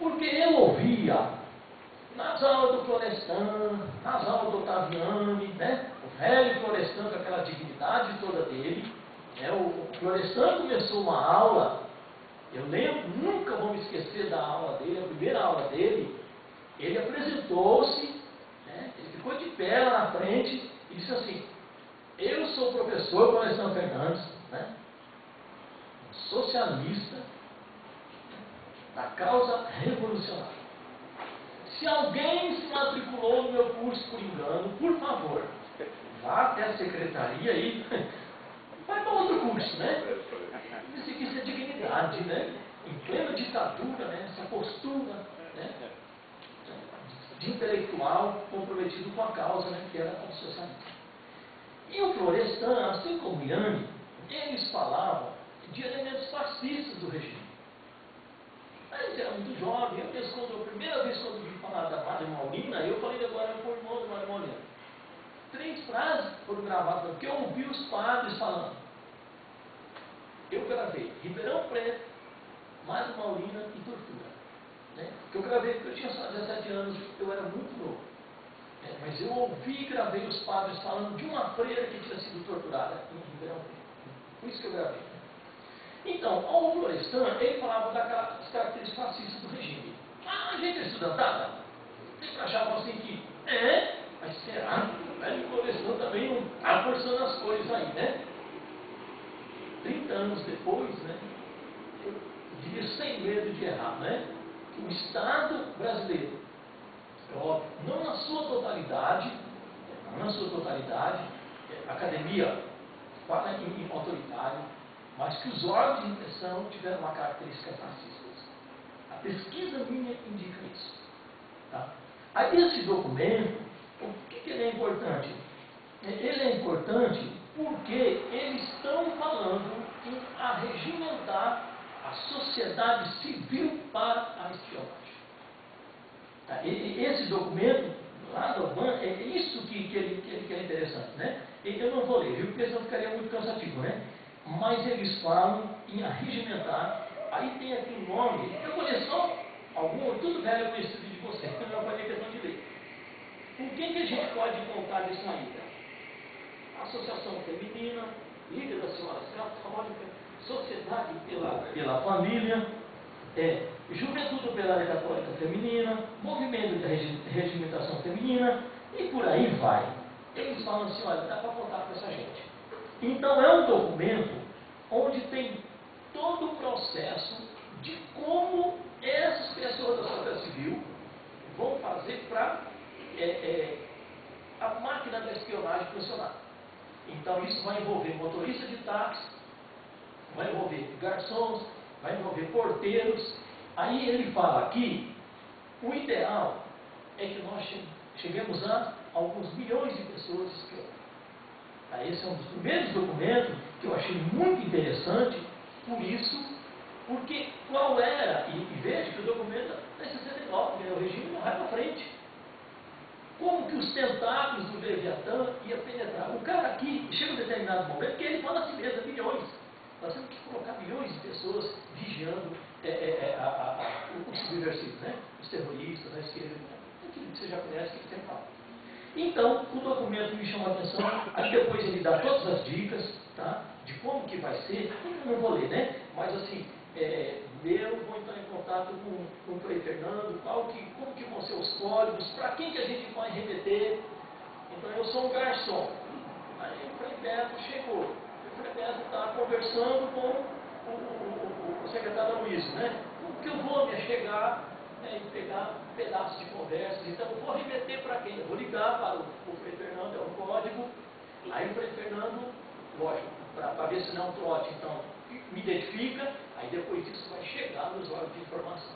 Porque eu ouvia nas aulas do Florestan, nas aulas do Ottaviani, né? O velho Florestan com aquela dignidade toda dele, né? O Florestan começou uma aula, eu lembro, nunca vou me esquecer da aula dele, a primeira aula dele. Ele apresentou-se, né? Ele ficou de pé lá na frente e disse assim: eu sou o professor Florestan Fernandes, né? Socialista da causa revolucionária. Se alguém se matriculou no meu curso por engano, por favor, vá até a secretaria e vai para outro curso, né? Isso é dignidade, né? Em plena ditadura, né? Essa postura, né? De intelectual comprometido com a causa, né? Que era o socialismo. E o Florestan, assim como o Iane, eles falavam de elementos fascistas do regime. Mas era muito jovem. Eu mesmo, a primeira vez que eu ouvi falar da Madre Maurina, eu falei agora com o irmão da Madre Maurina. 3 frases foram gravadas, porque eu ouvi os padres falando. Eu gravei Ribeirão Preto, Madre Maurina e tortura. Né? Eu gravei porque eu tinha só 17 anos, eu era muito novo. Mas eu ouvi e gravei os padres falando de uma freira que tinha sido torturada em Ribeirão Preto. Por isso que eu gravei. Então, ao Florestan, ele falava das características fascistas do regime. A gente é estudantada. Sempre achavam assim que, mas será que o velho Florestan também não está forçando as coisas aí, né? 30 anos depois, né? Eu diria sem medo de errar, né? O Estado brasileiro, é óbvio, não na sua totalidade, a academia fala em autoritário, mas que os órgãos de repressão tiveram uma característica fascista. A pesquisa minha indica isso. Tá? Aí esse documento, por que ele é importante? Ele é importante porque eles estão falando em arregimentar a sociedade civil para a espionagem. Tá? Esse documento, lá do Orbán, é isso que é interessante. Né? Eu não vou ler, viu? Porque senão ficaria muito cansativo, né? Mas eles falam em arregimentar. Aí tem aqui um nome, eu conheço só algum, tudo velho conhecido de vocês, então eu vou fazer questão de ler. Com quem que a gente pode contar de saída? Associação Feminina, Liga das Senhoras Católicas, Sociedade pela Família, Juventude Operária Católica Feminina, Movimento de Regimentação Feminina, e por aí vai. Eles falam assim: olha, dá para contar com essa gente. Então é um documento onde tem todo o processo de como essas pessoas da sociedade civil vão fazer para a máquina da espionagem funcionar. Então isso vai envolver motorista de táxi, vai envolver garçons, vai envolver porteiros. Aí ele fala aqui, o ideal é que nós cheguemos a alguns milhões de pessoas espionadas. Esse é um dos primeiros documentos que eu achei muito interessante, por isso, porque qual era, e veja que o documento é 69, o regime não vai para frente. Como que os tentáculos do Leviatã iam penetrar? O cara aqui, chega um determinado momento, que ele fala assim mesmo, milhões. Nós temos que colocar milhões de pessoas vigiando os subversivos, né? Os terroristas, a esquerda, aquilo que você já conhece, que você fala. Então, o documento me chamou a atenção, aí depois ele dá todas as dicas, tá? De como que vai ser, eu não vou ler, né? Mas assim, eu vou entrar em contato com o Frei Fernando, como que vão ser os códigos, para quem que a gente vai remeter. Então, eu sou um garçom. Aí o Frei Beto chegou, o Frei Beto está conversando com o secretário Luiz, né? Como que eu vou me chegar e pegar pedaços de conversas? Então, eu vou remeter para quem? Eu vou ligar para o Frei Fernando, é um código. Aí o Frei Fernando, lógico, para ver se não é um trote, então me identifica, aí depois isso vai chegar nos órgãos de informação.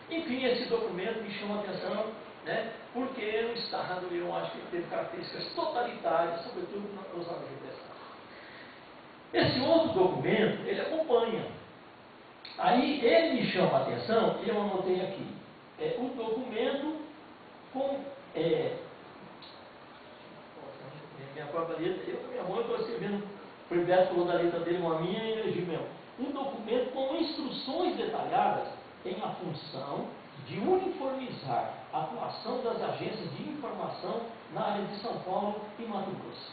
Enfim, esse documento me chama a atenção, né, porque o Estado, eu acho que teve características totalitárias, sobretudo nos órgãos de repressão. Esse outro documento, ele acompanha. Aí ele me chama a atenção, e eu anotei aqui, o documento com minha própria letra, eu com minha mão eu estou escrevendo, o Beto falou da letra dele, uma minha e eu mesmo. Um documento com instruções detalhadas tem a função de uniformizar a atuação das agências de informação na área de São Paulo e Mato Grosso.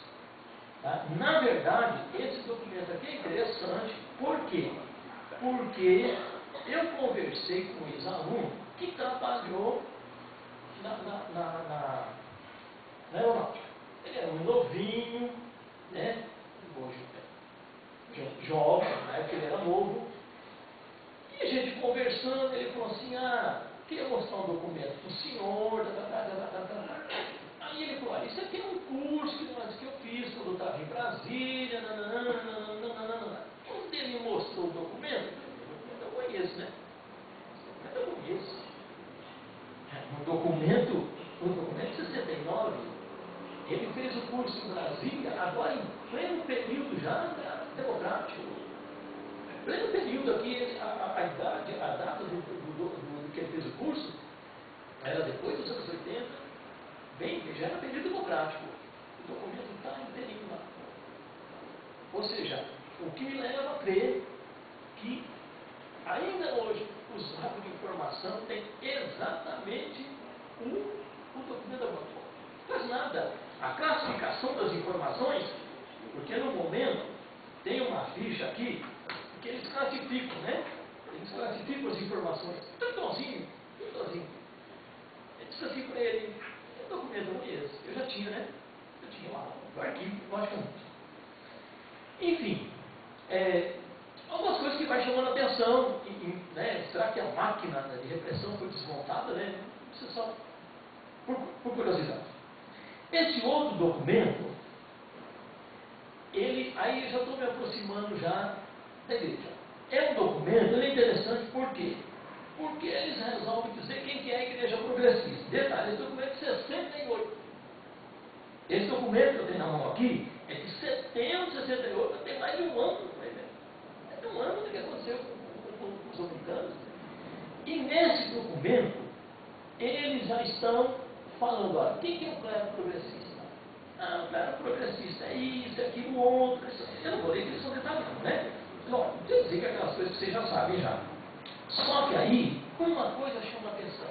Tá? Na verdade, esse documento aqui é interessante. Por quê? Porque eu conversei com um ex-aluno que trabalhou na aeronáutica. Ele era um novinho, né? Hoje, jovem, na época ele era novo. E a gente conversando, ele falou assim, queria mostrar um documento para o senhor, Aí ele falou, isso aqui é um curso que eu fiz quando eu estava em Brasília, Quando ele me mostrou o documento, eu conheço, né? Eu conheço. Um documento de 69, ele fez o curso em Brasília, agora em pleno período já democrático. Pleno período aqui, a data do que ele fez o curso, era depois dos anos 80, já era período democrático. O documento está inteirinho lá. Ou seja, o que me leva a crer que ainda hoje os órgãos de informação têm exatamente o documento da Votorantim. Não faz nada. A classificação das informações, porque no momento tem uma ficha aqui que eles classificam, né? Eles classificam as informações. Tudo igualzinho. Eu disse assim para ele, o documento não é esse. Eu já tinha, né? Eu tinha lá o arquivo, logicamente. Enfim, algumas coisas que vai chamando a atenção, né? Será que a máquina de repressão foi desmontada, né? Isso é só por curiosidade. Esse outro documento, aí eu já estou me aproximando já da igreja. É um documento, ele é interessante por quê? Porque eles resolvem dizer quem que é a igreja progressista. Detalhe, esse documento é de 68. Esse documento que eu tenho na mão aqui é de setembro de 68, tem mais de um ano. É de um ano do que aconteceu com os americanos. E nesse documento, eles já estão falando, olha, quem que é o clero progressista? O clero progressista é isso, é aquilo, outro. Eu não vou ler que eles são detalhados, né? Não, eu dizer que aquelas coisas que vocês já sabem já. Só que aí, uma coisa chama a atenção.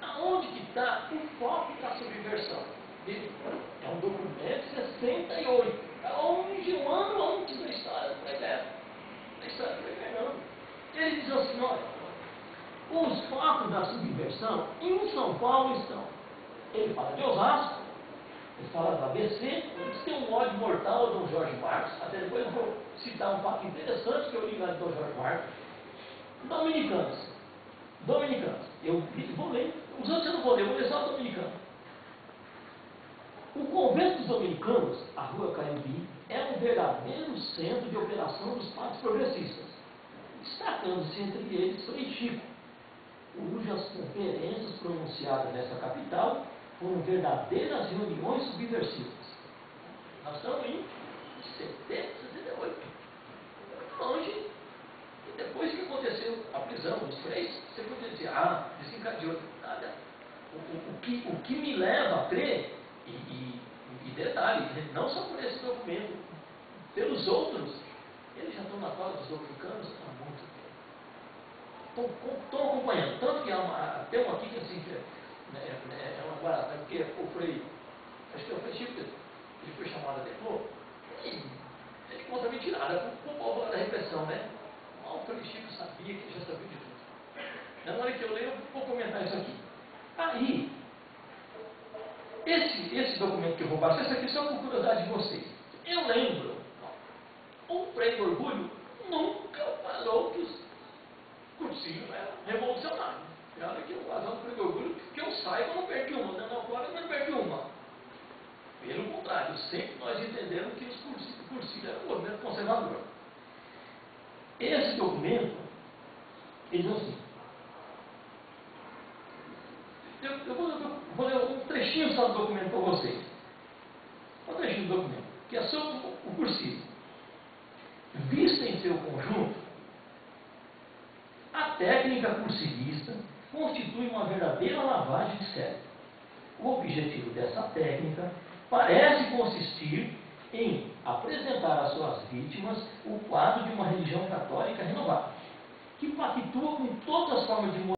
Aonde que está o foco da subversão? É um documento de 68. Está longe, um ano antes da história do Preguiça. Da história do Preguiça. Ele diz assim, olha, os focos da subversão em São Paulo estão. Ele fala de Osasco, ele fala da ABC, eles têm um ódio mortal ao Dom Jorge Marcos. Até depois eu vou citar um fato interessante que eu li lá de Dom Jorge Marcos. Dominicanos. Eu vou ler. Os outros eu não vou ler, eu vou ler só o dominicano. O convento dos dominicanos, a Rua Caembi, é um verdadeiro centro de operação dos padres progressistas, destacando-se entre eles Frei Chico, cujas conferências pronunciadas nessa capital foram verdadeiras reuniões subversivas. Nós estamos em 68. Muito longe. E depois que aconteceu a prisão dos três, você podia dizer, desencadeou. Nada. O que me leva a crer, e detalhe, não só por esse documento, pelos outros, eles já estão na cola dos dominicanos há muito tempo. Estão acompanhando. Tanto que tem um aqui que assim, é uma barata, porque acho que eu falei, Chico, ele foi chamado a depor, e ele conta mentirada com o povo da repressão, né? O Frei Chico sabia que já sabia de tudo. Na hora que eu leio, eu vou comentar isso aqui. Aí, esse documento que eu vou passar, isso aqui é só por curiosidade de vocês. Eu lembro, o Frei Orgulho nunca falou que os cursinhos eram revolucionários. E olha que o razão do Frei Orgulho, que eu saiba, eu não perdi uma. Agora eu não perdi uma. Pelo contrário, sempre nós entendemos que os cursinhos eram um movimento conservador. Esse documento, ele diz assim, eu vou ler um trechinho só do documento para vocês. Um trechinho do documento, que é sobre o cursivo. Vista em seu conjunto, a técnica cursivista constitui uma verdadeira lavagem de cérebro. O objetivo dessa técnica parece consistir em apresentar às suas vítimas o quadro de uma religião católica renovada, que pactua com todas as formas de